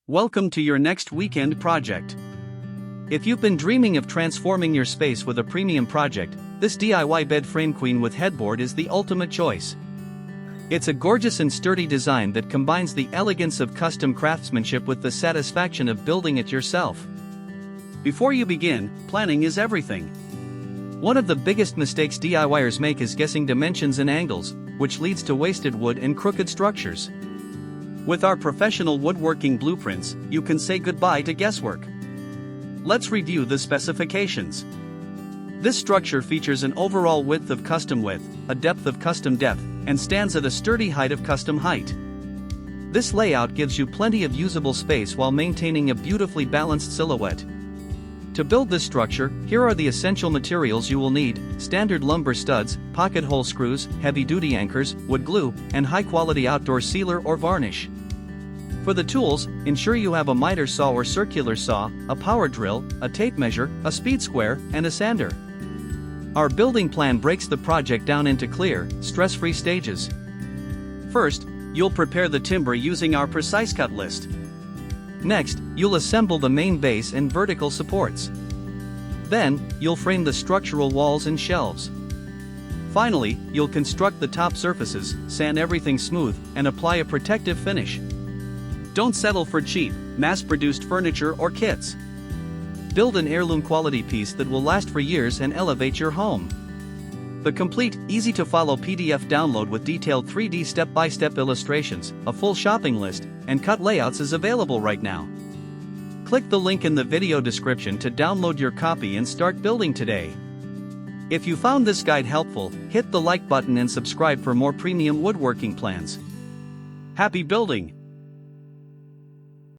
Welcome to your next weekend project. If you've been dreaming of transforming your space with a premium project, this DIY bed frame queen with headboard is the ultimate choice. It's a gorgeous and sturdy design that combines the elegance of custom craftsmanship with the satisfaction of building it yourself. Before you begin, planning is everything. One of the biggest mistakes DIYers make is guessing dimensions and angles, which leads to wasted wood and crooked structures. With our professional woodworking blueprints, you can say goodbye to guesswork. Let's review the specifications. This structure features an overall width of custom width, a depth of custom depth, and stands at a sturdy height of custom height. This layout gives you plenty of usable space while maintaining a beautifully balanced silhouette. To build this structure, here are the essential materials you will need: standard lumber studs, pocket hole screws, heavy-duty anchors, wood glue, and high-quality outdoor sealer or varnish. For the tools, ensure you have a miter saw or circular saw, a power drill, a tape measure, a speed square, and a sander. Our building plan breaks the project down into clear, stress-free stages. First, you'll prepare the timber using our precise cut list. Next, you'll assemble the main base and vertical supports. Then, you'll frame the structural walls and shelves. Finally, you'll construct the top surfaces, sand everything smooth, and apply a protective finish. Don't settle for cheap, mass-produced furniture or kits. Build an heirloom quality piece that will last for years and elevate your home. The complete, easy-to-follow PDF download with detailed 3D step-by-step illustrations, a full shopping list, and cut layouts is available right now. Click the link in the video description to download your copy and start building today. If you found this guide helpful, hit the like button and subscribe for more premium woodworking plans. Happy building!